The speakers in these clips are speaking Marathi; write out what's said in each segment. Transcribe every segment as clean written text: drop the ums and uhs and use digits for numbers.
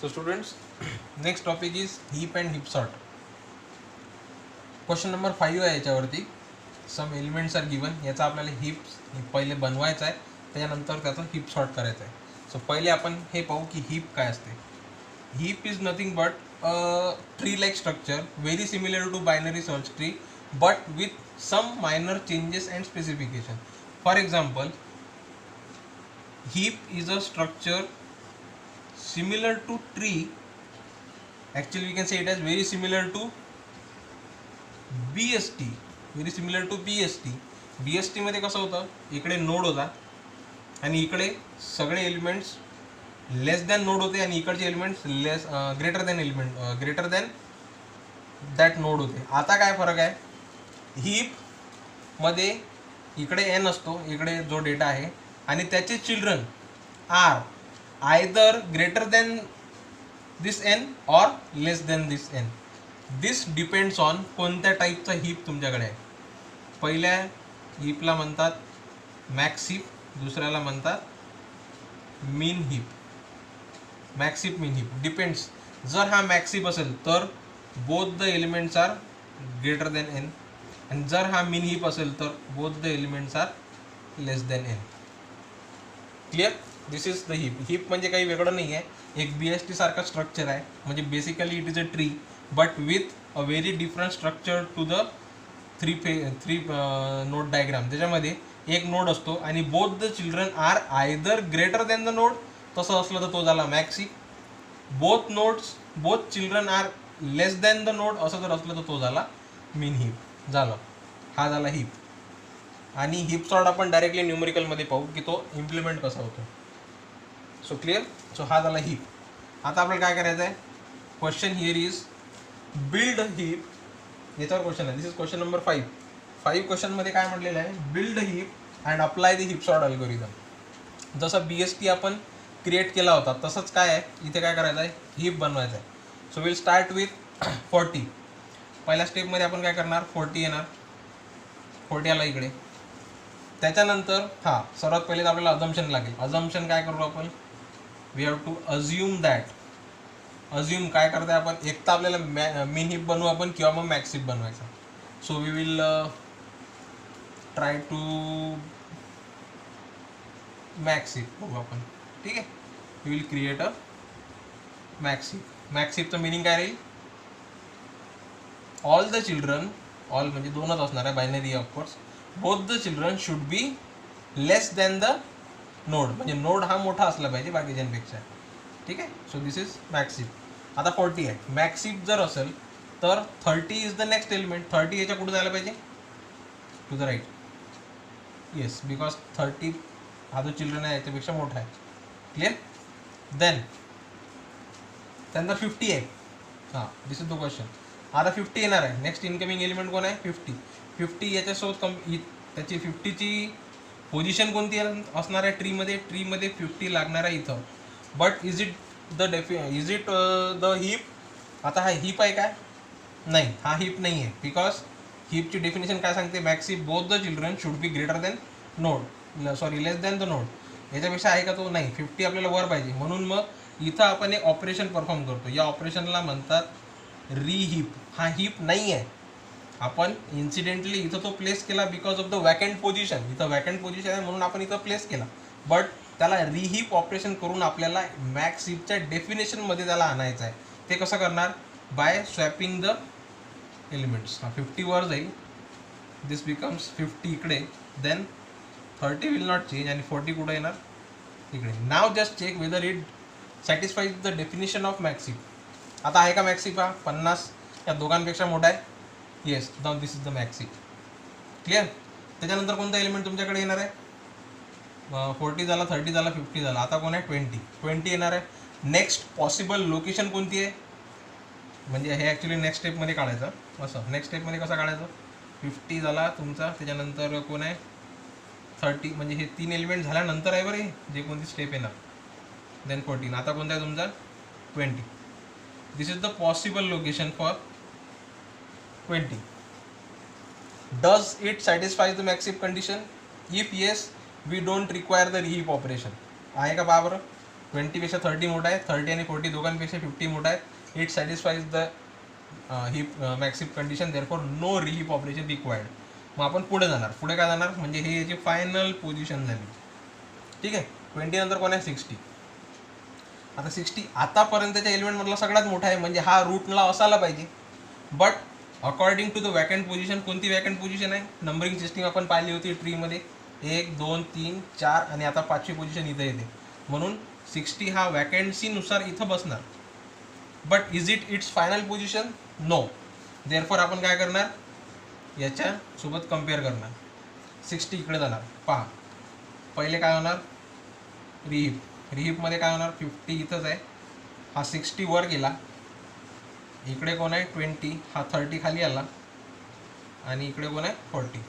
So students, next topic is heap and heap sort. Question number 5 आहे याच्यावरती. Some elements are given. याचा आपल्याला हीप पहिले बनवायचा आहे, त्याच्यानंतर त्याचं हीप सॉर्ट करायचं आहे. सो पहिले आपण हे पाहू की हीप काय असते. Heap is nothing but tree like structure very similar to binary search tree but with some minor changes and specification. For example, heap is a structure similar to tree. Actually we can say it as very similar to BST. Very similar to BST. BST मध्ये कसं होतं, इकडे नोड होता आणि इकडे सगळे एलिमेंट्स लेस दॅन नोड होते आणि इकडचे elements greater than that node होते. आता काय फरक आहे, हीप मध्ये इकडे n असतो, इकडे जो डेटा आहे, आणि त्याचे children are either greater than this N or less than this N. This depends on कोणत्या टाईपचा हीप तुमच्याकडे आहे. पहिल्या हीपला म्हणतात मॅक्स हीप, दुसऱ्याला म्हणतात min heap. Max heap, min heap depends. जर हा मॅक्स हीप असेल तर both the elements are greater than N, आणि जर हा मीन हीप असेल तर both the elements are less than N. Clear? This is the heap. Heap म्हणजे काही वेगळं नाही आहे, एक BST सारखा स्ट्रक्चर आहे. म्हणजे basically it is a tree but with a very different structure to the three node diagram. त्याच्यामध्ये एक नोड असतो आणि both the children are either greater than the node, तसं असलं तर तो झाला max heap. Both children are less than the node, असं जर असलं तर तो झाला मीन हीप. झालं, हा झाला हीप. आणि हीप सॉर्ट आपण डायरेक्टली न्यूमेरिकलमध्ये पाहू की तो इम्प्लिमेंट कसा होतो. So clear? सो हा झाला हीप. आता आपल्याला काय करायचं आहे, question here is build heap. याच्यावर क्वेश्चन आहे. दिस इज क्वेश्चन नंबर 5. 5 क्वेश्चनमध्ये काय म्हटलेलं आहे, build heap and apply the heap sort algorithm. जसं BST आपण क्रिएट केला होता तसंच काय आहे, इथे काय करायचं आहे, हीप बनवायचं आहे. So will start with 40. पहिल्या स्टेपमध्ये आपण काय करणार, 40 येणार, 40 आला इकडे. त्याच्यानंतर सर्वात पहिले तर आपल्याला अझम्पशन लागेल. अझम्पशन काय करू आपण, we have to assume that. Assume काय करताय आपण, एक तर आपल्याला मीन हीप बनवू आपण किंवा मग मॅक्स हीप बनवायचा. So we will try to max heap बघू आपण. ठीक आहे, we will create a max heap. Max हीपचं मिनिंग काय राहील, ऑल द चिल्ड्रन, ऑल म्हणजे दोनच असणार आहे, binary of course. Both the children should be less than the node, म्हणजे नोड हा मोठा असला पाहिजे बाकीच्यांपेक्षा. ठीक आहे. So this is max heap. आता 40 आहे. मॅक्स हीप जर असेल तर 30 इज द नेक्स्ट एलिमेंट. 30 याच्या कुठे जायला पाहिजे, to the right. Yes, because 30 हा जो चिल्ड्रन आहे याच्यापेक्षा मोठा आहे. क्लिअर? देन त्यानंतर 50 आहे. दिस इज द क्वेश्चन. आता 50 येणार आहे. नेक्स्ट इनकमिंग एलिमेंट कोण आहे, 50. 50 याच्यासोबत त्याची 50ची पोझिशन कोणती असणार आहे ट्रीमध्ये, 50 लागणार आहे इथं. But is it the heap. आता हा हीप आहे काय, नाही, हा हीप नाही आहे. बिकॉज हीपची डेफिनेशन काय सांगते, max heap both the children should be greater than node, sorry less than the node. याच्यापेक्षा आहे का तो, नाही. 50 आपल्याला वर पाहिजे, म्हणून मग इथं आपण एक ऑपरेशन परफॉर्म करतो. या ऑपरेशनला म्हणतात रीहीप. हा हीप नाही आहे, आपण इन्सिडेंटली इथं तो प्लेस केला because of the vacant position. इथं वॅकंट पोझिशन आहे म्हणून आपण इथं प्लेस केला, बट त्याला रिहीप ऑपरेशन करून आपल्याला मॅक्स हीपच्या डेफिनेशनमध्ये त्याला आणायचं आहे. ते कसं करणार, बाय स्वॅपिंग द एलिमेंट्स. 50 वर जाईल, दिस बिकम्स 50 इकडे, देन 30 विल नॉट चेंज आणि 40 कुठे येणार, इकडे. नाव just check whether it satisfies the definition of max heap. आता आहे का मॅक्स हीप, हा 50 या दोघांपेक्षा मोठा आहे. Yes, now this is the max heap. Clear? त्याच्यानंतर कोणता एलिमेंट तुमच्याकडे येणार आहे, 40 झाला, 30 झाला, 50 झाला. आता कोण आहे, 20 येणार आहे. नेक्स्ट पॉसिबल लोकेशन कोणती आहे, म्हणजे हे ॲक्च्युली नेक्स्ट स्टेपमध्ये काढायचं. असं नेक्स्ट स्टेपमध्ये कसं काढायचं, 50 झाला तुमचा, त्याच्यानंतर कोण आहे 30, म्हणजे हे 3 एलिमेंट झाल्यानंतर आहे बरं हे जे कोणती स्टेप येणार. देन 14. आता कोणता आहे तुमचा 20. This is the possible location for 20. Does it satisfy the max heap condition? If yes, we don't require the reheap operation. आहे का पहा बरं, 20पेक्षा 30 मोठा आहे, 30 आणि 40 दोघांपेक्षा 50 मोठा आहे. It satisfies the heap max heap condition, therefore no reheap operation required. मग आपण पुढे जाणार. पुढे काय जाणार म्हणजे ही याची फायनल पोझिशन झाली. ठीक आहे. 20 नंतर कोण आहे 60. आता 60 आतापर्यंतच्या एलिमेंटमधला सगळ्यात मोठा आहे म्हणजे हा रूटला असायला पाहिजे. But according to the vacant position, कोणती वॅकंट पोझिशन आहे, नंबरिंग सिस्टीम आपण पाहिली होती ट्रीमध्ये 1 2 3 4 आणि आता 5वी पोझिशन इथं येते. म्हणून 60 हा वॅकन्सीनुसार इथं बसणार. But is it it's final position? No. Therefore आपण काय करणार, याच्यासोबत कम्पेअर करणार. 60 इकडे जाणार. पहा पहिले काय होणार, रिहीप. रिहीपमध्ये काय होणार, 50 इथंच आहे, हा 60 वर गेला, इकडे कोण आहे 20, हा 30 खाली आला आणि इकडे कोण आहे 40.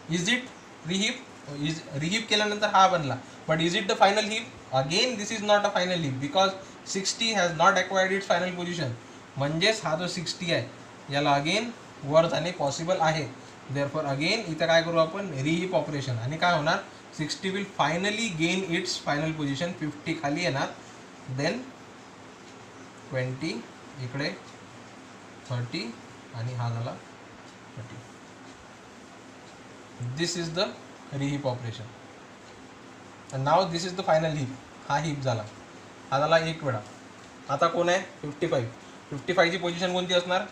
Is it reheap? Is reheap केल्यानंतर हा बनला. But is it the final heap? Again this is not a final heap because 60 has not acquired its final position. म्हणजेच हा जो 60 आहे याला अगेन वर जाणे पॉसिबल आहे. देअरफॉर अगेन इथं काय करू आपण, रिहीप ऑपरेशन. आणि काय होणार, 60 will finally gain it's final position. 50 खाली येणार, देन 20 इकडे 30 आणि हा झाला 30. This is the reheap operation. and now this is the final heap. हा हीप झाला, हा झाला एक वेळा. आता कोण आहे 55. 55 ची पोझिशन कोणती असणार,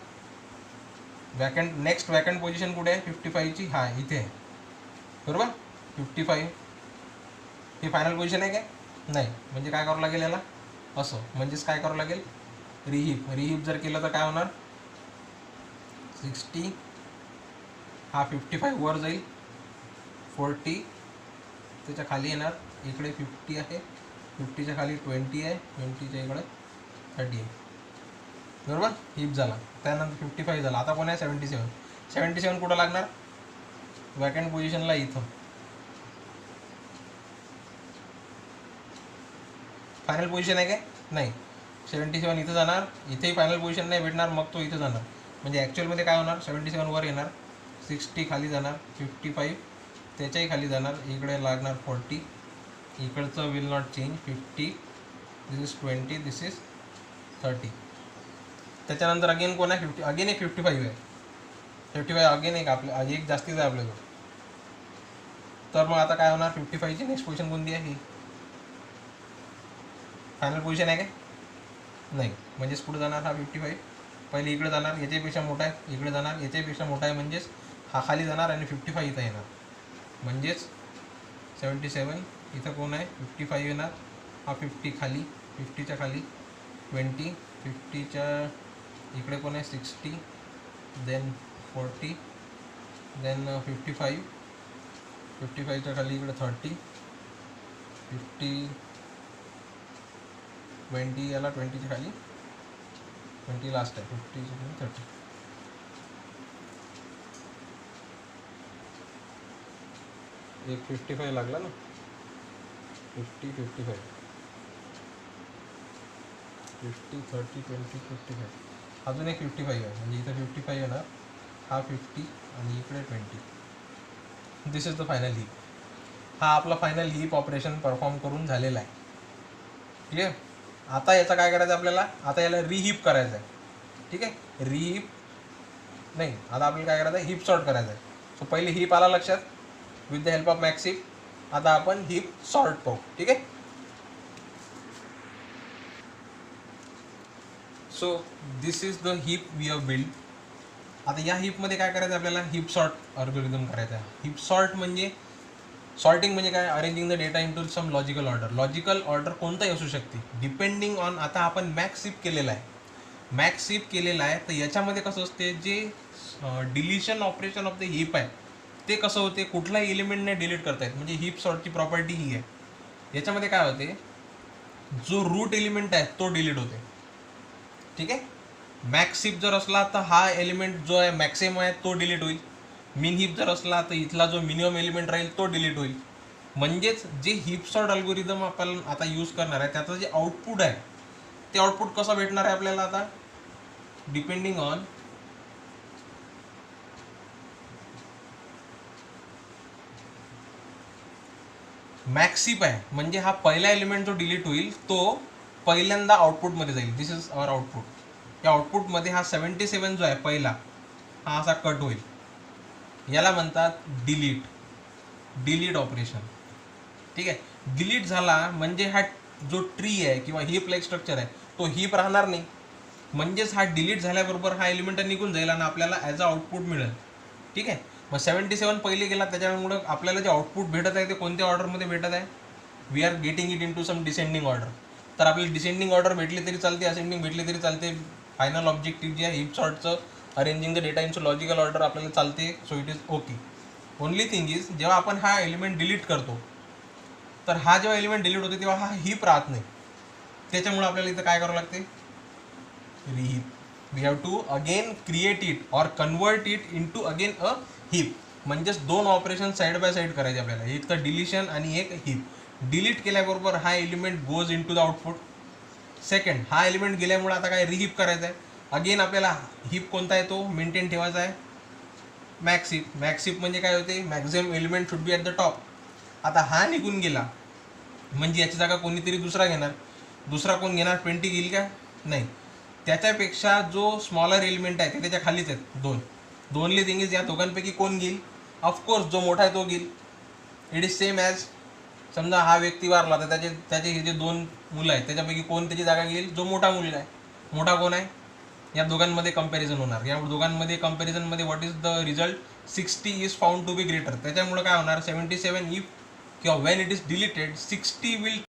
वॅकंट. नेक्स्ट वॅकंट पोझिशन कुठे आहे 55 ची, हा इथे आहे बरोबर. 55 ही फायनल पोझिशन आहे काय, नाही. म्हणजे काय करावं लागेल याला असं, म्हणजेच काय करावं लागेल, रिहीप. रिहीप जर केलं तर काय होणार, 60 हा 55 वर जाईल, 40 त्याच्या खाली येणार, इकडे 50 आहे, 50च्या खाली 20 आहे, 20च्या इकडे 30 आहे बरोबर. हीप झाला. त्यानंतर 55 झाला. आता कोण आहे 77. 77 कुठं लागणार, वॅकंट पोझिशनला इथं. फायनल पोझिशन आहे काय, नाही. 77 इथं जाणार, इथेही फायनल पोझिशन नाही भेटणार, मग तो इथं जाणार. म्हणजे ॲक्च्युअलमध्ये काय होणार, 77 वर येणार, 60 खाली जाणार, 55 त्याच्याही खाली जाणार, इकडे लागणार 40, इकडचं will not change, 50, this is 20, this is 30. त्याच्यानंतर अगेन कोण आहे 50, अगेन एक 55 आहे. 55 अगेन एक आपल्या एक जास्तीच आहे आपल्याजवळ. तर मग आता काय होणार, 55 ची नेक्स्ट पोझिशन कोणती आहे, ही फायनल पोझिशन आहे काय, नाही. म्हणजेच पुढे जाणार हा 55, पहिले इकडे जाणार, याच्यापेक्षा मोठा आहे, इकडे जाणार, याच्यापेक्षा मोठा आहे, म्हणजेच हा खाली जाणार आणि 55 इथं येणार. म्हणजेच 77 इथं कोण आहे 55 येणार, हा 50 खाली, 50च्या खाली 20, 50च्या इकडे कोण आहे 60, देन 40, देन 55, 55च्या खाली इकडे 30, 50 20 याला 20च्या खाली 20 लास्ट आहे, 50च्या खाली 30. एक 55 लागला ना, 50 55 50 30 20 55. अजून एक 55 आहे, म्हणजे इथं 55 येणार, हा 50 आणि इकडे 20. This is the final heap. हा आपला फायनल हीप ऑपरेशन परफॉर्म करून झालेला आहे. ठीक आहे. आता याचा काय करायचं आपल्याला, आता याला रिहीप करायचं आहे. ठीक आहे, रिहीप नाही, आता आपल्याला काय करायचं आहे, हीप सॉर्ट करायचं आहे. सो पहिले हीप आला लक्षात with the help of max heap. आता आपण हीप सॉर्ट पाहू. ठीक आहे. So this is the heap we have build. आता या हीपमध्ये काय करायचं आपल्याला, हीप सॉर्ट अल्गोरिदम करायचा आहे. हीप सॉर्ट म्हणजे सॉर्टिंग म्हणजे काय, arranging the data into some logical order. Logical order कोणताही असू शकते डिपेंडिंग ऑन. आता आपण मॅक्सिप केलेला आहे, मॅक्सिप केलेला आहे, तर याच्यामध्ये कसं असते, जे deletion operation of the heap आहे ते कसं होते, कुठलाही एलिमेंटने डिलीट करता येत. म्हणजे हीप सॉर्टची प्रॉपर्टी ही आहे. याच्यामध्ये काय होते, जो रूट एलिमेंट आहे तो डिलीट होते. ठीक आहे. मॅक्सिप जर असला तर हा एलिमेंट जो आहे मॅक्सिमम आहे तो डिलीट होईल. मिन हीप जर असला तर इथला जो मिनिमम एलिमेंट राहील तो डिलीट होईल. म्हणजेच जे हीप सॉर्ट अल्गोरिदम आपण आता यूज करणार आहे त्याचं जे आउटपुट आहे ते आउटपुट कसं भेटणार आहे आपल्याला, आता डिपेंडिंग ऑन मॅक्सिप आहे म्हणजे हा पहिला एलिमेंट जो डिलीट होईल तो पहिल्यांदा आउटपुटमध्ये जाईल. दिस इज अवर आउटपुट. या आउटपुटमध्ये हा 77 जो आहे पहिला हा असा कट होईल. याला म्हणतात डिलीट ऑपरेशन. ठीक आहे. डिलीट झाला म्हणजे हा जो ट्री आहे किंवा हीप लाईक स्ट्रक्चर आहे तो हीप राहणार नाही. म्हणजेच हा डिलीट झाल्याबरोबर हा एलिमेंट निघून जाईल आणि आपल्याला ॲज अ आउटपुट मिळेल. ठीक आहे. मग 77 पहिले गेला त्याच्यामुळं आपल्याला जे आउटपुट भेटत आहे ते कोणत्या ऑर्डरमध्ये भेटत आहे? We are getting it into some descending order. तर आपल्याला डिसेंडिंग ऑर्डर भेटली तरी चालते, असेंडिंग भेटली तरी चालते. फायनल ऑब्जेक्टिव्ह जे आहे हीप सॉर्टचं arranging the data in logical order आपल्याला चालते. So it is okay. Only thing is जेव्हा आपण हा एलिमेंट डिलीट करतो तर हा जेव्हा एलिमेंट डिलीट होते तेव्हा हा हीप राहत नाही. त्याच्यामुळे आपल्याला इथं काय करावं लागते? reheap. We have to again create it or convert it into again a heap. म्हणजेच दोन ऑपरेशन साईड बाय साईड करायचे आपल्याला. एक तर डिलिशन आणि एक हीप. डिलीट केल्याबरोबर हा element goes into the output. Second हा एलिमेंट गेल्यामुळे आता काय रिहीप करायचं आहे. अगेन आपल्याला हीप कोणता आहे तो मेंटेन ठेवायचा आहे? मॅक्सिप. मॅक्सिप म्हणजे काय होते? Maximum element should be at the top. आता हा निघून गेला म्हणजे याची जागा कोणीतरी दुसरा घेणार. दुसरा कोण घेणार? 20 घेईल का? नाही. त्याच्यापेक्षा जो स्मॉलर एलिमेंट आहे ते त्याच्या खालीच आहेत दोन. दोनली थिंग इज या दोघांपैकी कोण घेईल? ऑफकोर्स जो मोठा आहे तो घेईल. इट इज सेम ॲज समजा हा व्यक्ती वारला तर त्याचे हे जे दोन मुलं आहेत त्याच्यापैकी कोण त्याची जागा घेईल? जो मोठा मुलगा आहे. मोठा कोण आहे? या दोघांमध्ये कंपॅरिझन होणार. या दोघांमध्ये कंपॅरिझनमध्ये what is the result? 60 is found to be greater. त्याच्यामुळे काय होणार? 77 इफ किंवा when it is deleted 60 will